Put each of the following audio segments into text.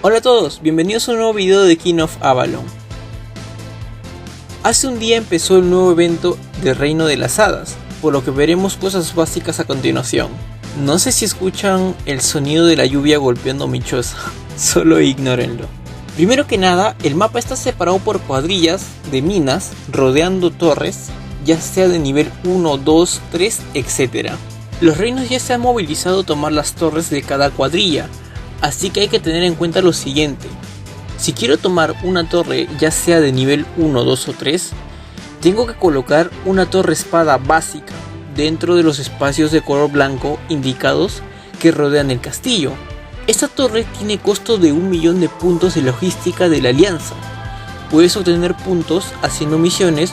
Hola a todos, bienvenidos a un nuevo video de King of Avalon. Hace un día empezó el nuevo evento del Reino de las Hadas, por lo que veremos cosas básicas a continuación. No sé si escuchan el sonido de la lluvia golpeando mi choza, solo ignórenlo. Primero que nada, el mapa está separado por cuadrillas de minas rodeando torres, ya sea de nivel 1, 2, 3, etc. Los reinos ya se han movilizado a tomar las torres de cada cuadrilla, así que hay que tener en cuenta lo siguiente. Si quiero tomar una torre ya sea de nivel 1, 2 o 3, tengo que colocar una torre espada básica dentro de los espacios de color blanco indicados que rodean el castillo. Esta torre tiene costo de 1.000.000 de puntos de logística de la alianza. Puedes obtener puntos haciendo misiones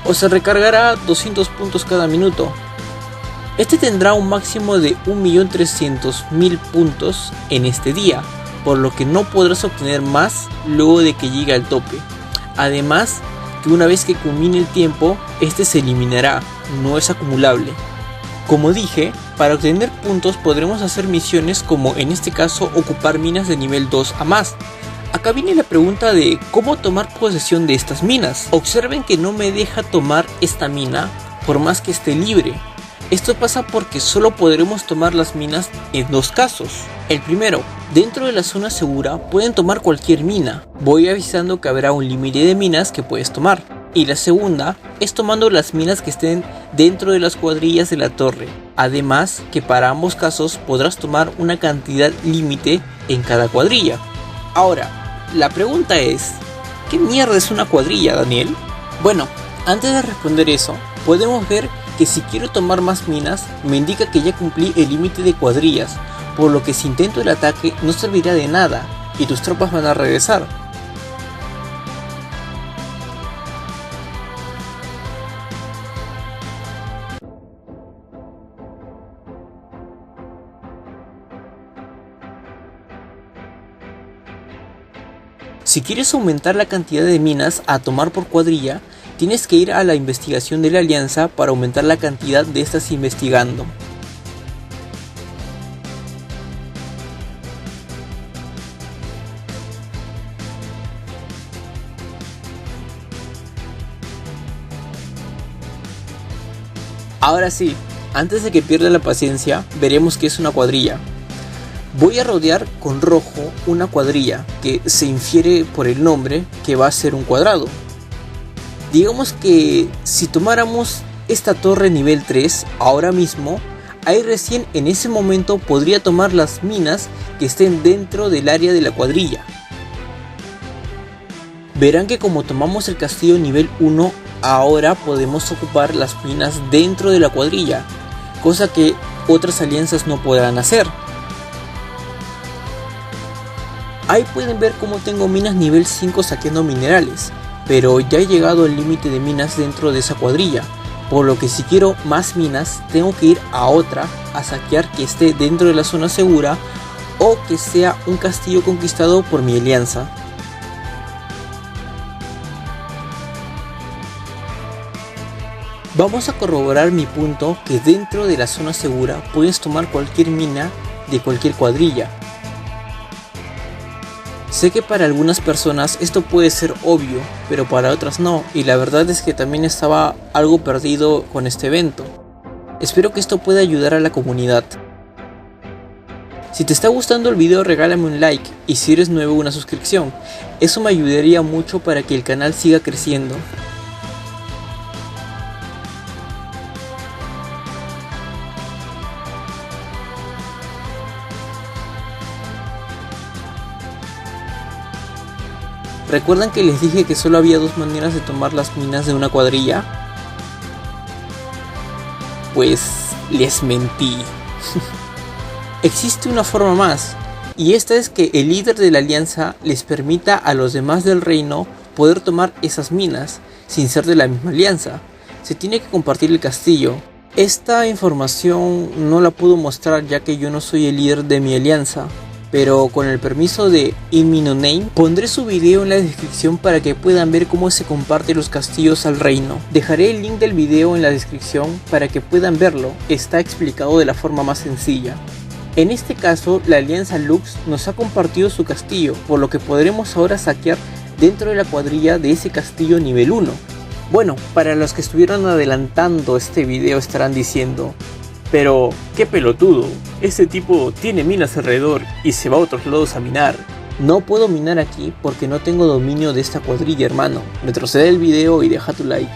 o se recargará 200 puntos cada minuto. Este tendrá un máximo de 1.300.000 puntos en este día, por lo que no podrás obtener más luego de que llegue al tope. Además, que una vez que culmine el tiempo, este se eliminará, no es acumulable. Como dije, para obtener puntos podremos hacer misiones como en este caso ocupar minas de nivel 2 a más. Acá viene la pregunta de cómo tomar posesión de estas minas. Observen que no me deja tomar esta mina por más que esté libre. Esto pasa porque solo podremos tomar las minas en dos casos. El primero, dentro de la zona segura pueden tomar cualquier mina. Voy avisando que habrá un límite de minas que puedes tomar. Y la segunda es tomando las minas que estén dentro de las cuadrillas de la torre. Además que para ambos casos podrás tomar una cantidad límite en cada cuadrilla. Ahora, la pregunta es, ¿qué mierda es una cuadrilla, Daniel? Bueno, antes de responder eso, podemos ver que si quiero tomar más minas, me indica que ya cumplí el límite de cuadrillas, por lo que si intento el ataque no servirá de nada y tus tropas van a regresar. Si quieres aumentar la cantidad de minas a tomar por cuadrilla, tienes que ir a la investigación de la alianza para aumentar la cantidad de estas investigando. Ahora sí, antes de que pierda la paciencia, veremos qué es una cuadrilla. Voy a rodear con rojo una cuadrilla que se infiere por el nombre que va a ser un cuadrado. Digamos que si tomáramos esta torre nivel 3 ahora mismo, ahí recién en ese momento podría tomar las minas que estén dentro del área de la cuadrilla. Verán que como tomamos el castillo nivel 1, ahora podemos ocupar las minas dentro de la cuadrilla, cosa que otras alianzas no podrán hacer. Ahí pueden ver cómo tengo minas nivel 5 saqueando minerales, pero ya he llegado al límite de minas dentro de esa cuadrilla, por lo que si quiero más minas tengo que ir a otra a saquear que esté dentro de la zona segura o que sea un castillo conquistado por mi alianza. Vamos a corroborar mi punto que dentro de la zona segura puedes tomar cualquier mina de cualquier cuadrilla. Sé que para algunas personas esto puede ser obvio, pero para otras no, y la verdad es que también estaba algo perdido con este evento. Espero que esto pueda ayudar a la comunidad. Si te está gustando el video, regálame un like y si eres nuevo una suscripción. Eso me ayudaría mucho para que el canal siga creciendo. ¿Recuerdan que les dije que solo había dos maneras de tomar las minas de una cuadrilla? Pues les mentí. Existe una forma más, y esta es que el líder de la alianza les permita a los demás del reino poder tomar esas minas sin ser de la misma alianza. Se tiene que compartir el castillo. Esta información no la puedo mostrar ya que yo no soy el líder de mi alianza. Pero con el permiso de InMinoName pondré su video en la descripción para que puedan ver cómo se comparten los castillos al reino. Dejaré el link del video en la descripción para que puedan verlo, está explicado de la forma más sencilla. En este caso, la Alianza Lux nos ha compartido su castillo, por lo que podremos ahora saquear dentro de la cuadrilla de ese castillo nivel 1. Bueno, para los que estuvieron adelantando este video estarán diciendo: pero qué pelotudo, ese tipo tiene minas alrededor y se va a otros lados a minar. No puedo minar aquí porque no tengo dominio de esta cuadrilla, hermano. Retrocede el video y deja tu like.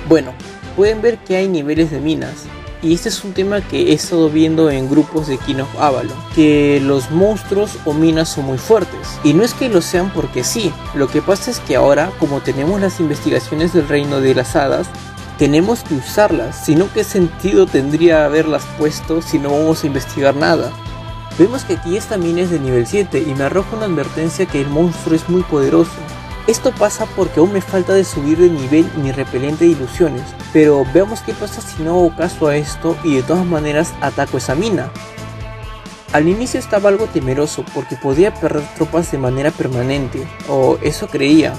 Bueno, pueden ver que hay niveles de minas, y este es un tema que he estado viendo en grupos de King of Avalon, que los monstruos o minas son muy fuertes, y no es que lo sean porque sí. Lo que pasa es que ahora, como tenemos las investigaciones del reino de las hadas, tenemos que usarlas, sino qué sentido tendría haberlas puesto si no vamos a investigar nada. Vemos que aquí esta mina es de nivel 7 y me arroja una advertencia que el monstruo es muy poderoso. Esto pasa porque aún me falta de subir de nivel mi repelente de ilusiones, pero veamos qué pasa si no hago caso a esto y de todas maneras ataco esa mina. Al inicio estaba algo temeroso porque podía perder tropas de manera permanente, o eso creía.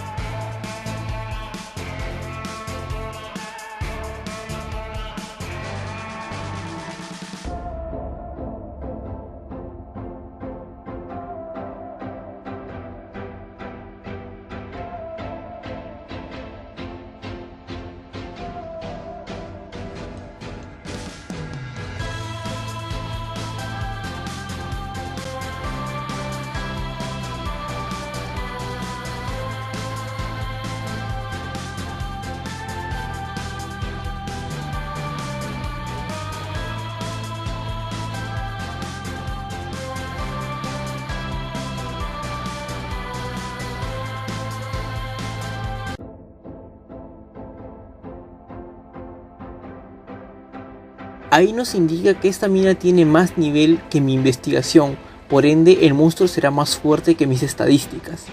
Ahí nos indica que esta mina tiene más nivel que mi investigación, por ende el monstruo será más fuerte que mis estadísticas.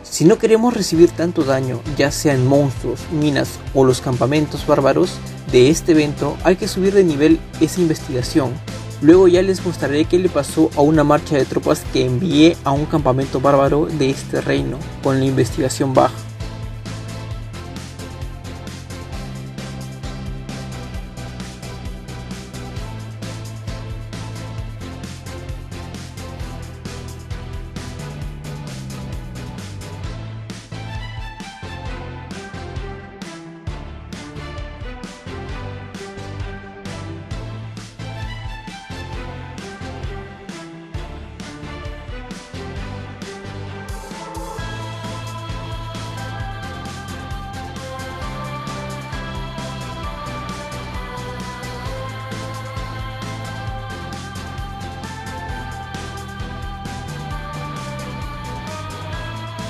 Si no queremos recibir tanto daño, ya sea en monstruos, minas o los campamentos bárbaros de este evento, hay que subir de nivel esa investigación. Luego ya les mostraré qué le pasó a una marcha de tropas que envié a un campamento bárbaro de este reino, con la investigación baja.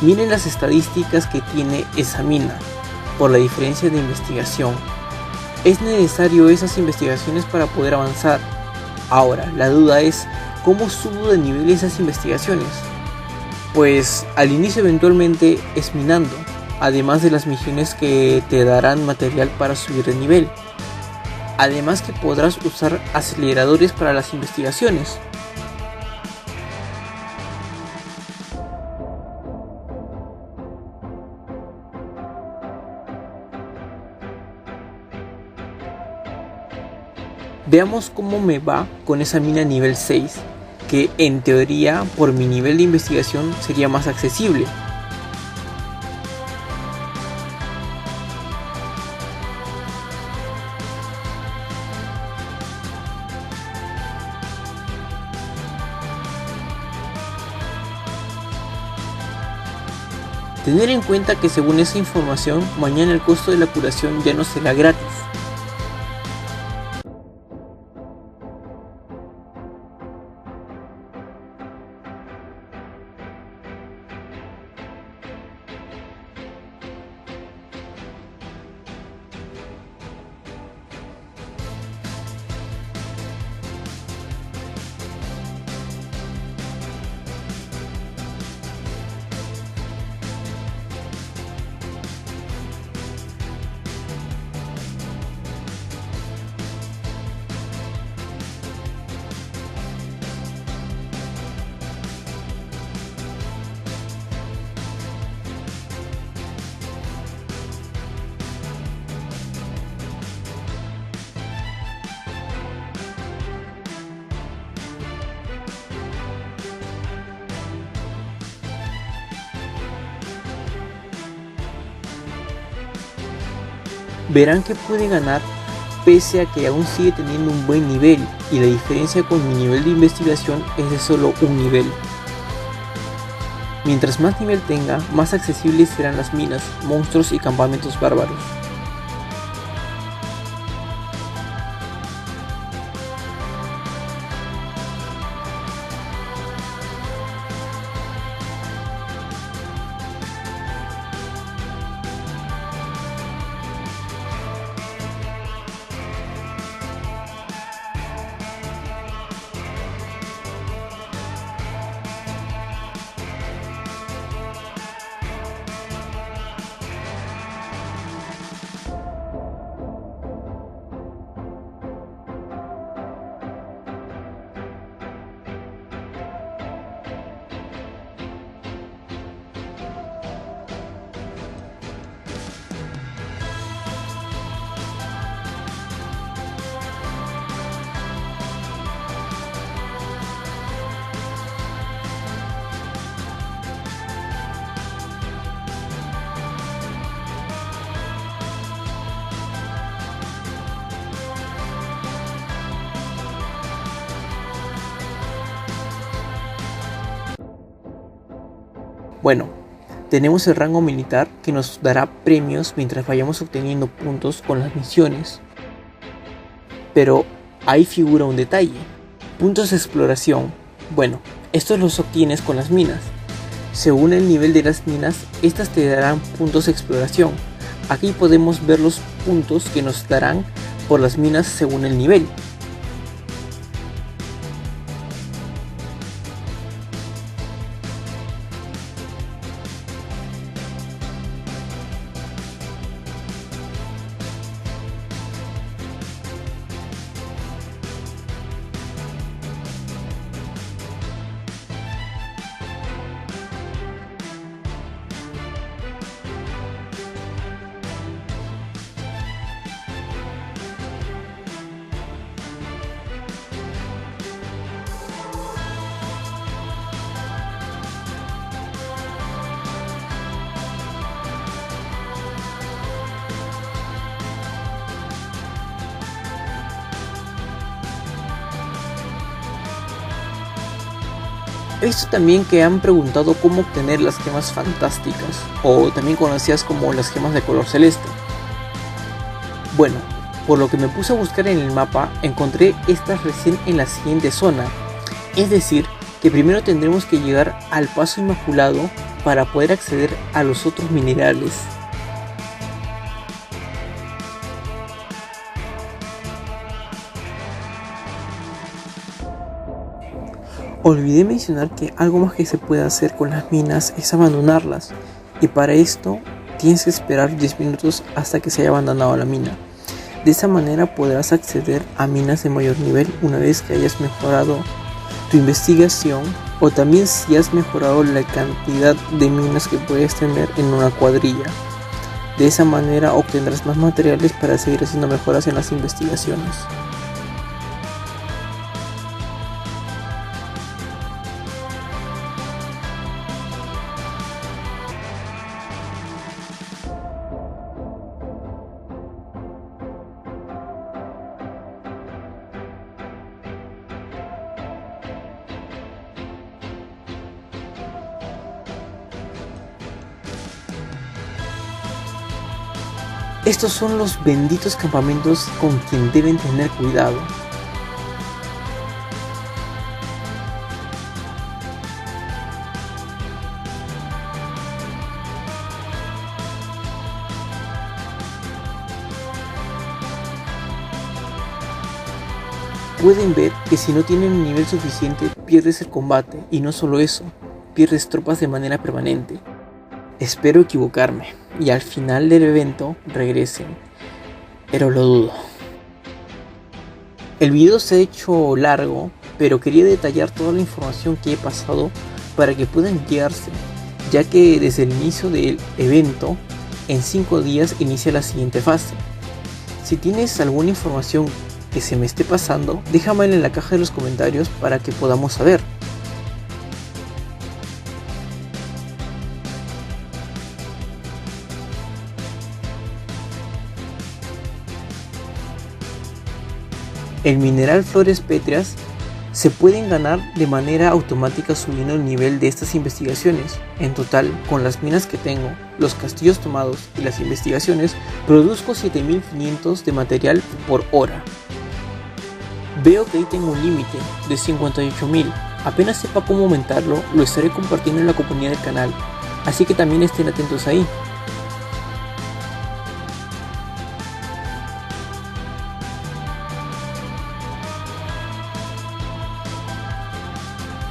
Miren las estadísticas que tiene esa mina, por la diferencia de investigación. Es necesario esas investigaciones para poder avanzar. Ahora, la duda es, ¿cómo subo de nivel esas investigaciones? Pues al inicio eventualmente es minando, además de las misiones que te darán material para subir de nivel. Además que podrás usar aceleradores para las investigaciones. Veamos cómo me va con esa mina nivel 6, que en teoría por mi nivel de investigación sería más accesible. Tener en cuenta que según esa información, mañana el costo de la curación ya no será gratis. Verán que puede ganar pese a que aún sigue teniendo un buen nivel, y la diferencia con mi nivel de investigación es de solo un nivel. Mientras más nivel tenga, más accesibles serán las minas, monstruos y campamentos bárbaros. Bueno, tenemos el rango militar que nos dará premios mientras vayamos obteniendo puntos con las misiones. Pero ahí figura un detalle. Puntos de exploración. Bueno, estos los obtienes con las minas. Según el nivel de las minas, estas te darán puntos de exploración. Aquí podemos ver los puntos que nos darán por las minas según el nivel. He visto también que han preguntado cómo obtener las gemas fantásticas, o también conocidas como las gemas de color celeste. Bueno, por lo que me puse a buscar en el mapa, encontré estas recién en la siguiente zona. Es decir, que primero tendremos que llegar al Paso Inmaculado para poder acceder a los otros minerales. Olvidé mencionar que algo más que se puede hacer con las minas es abandonarlas, y para esto tienes que esperar 10 minutos hasta que se haya abandonado la mina. De esa manera podrás acceder a minas de mayor nivel una vez que hayas mejorado tu investigación, o también si has mejorado la cantidad de minas que puedes tener en una cuadrilla. De esa manera obtendrás más materiales para seguir haciendo mejoras en las investigaciones. Estos son los benditos campamentos con quien deben tener cuidado. Pueden ver que si no tienen un nivel suficiente pierdes el combate, y no solo eso, pierdes tropas de manera permanente. Espero equivocarme y al final del evento regresen, pero lo dudo. El video se ha hecho largo, pero quería detallar toda la información que he pasado para que puedan guiarse, ya que desde el inicio del evento, en 5 días inicia la siguiente fase. Si tienes alguna información que se me esté pasando, déjamela en la caja de los comentarios para que podamos saber. el mineral flores pétreas se pueden ganar de manera automática subiendo el nivel de estas investigaciones. En total, con las minas que tengo, los castillos tomados y las investigaciones, produzco 7500 de material por hora. Veo que ahí tengo un límite de 58.000. Apenas sepa cómo aumentarlo, lo estaré compartiendo en la comunidad del canal, así que también estén atentos ahí.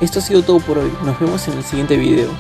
Esto ha sido todo por hoy, nos vemos en el siguiente video.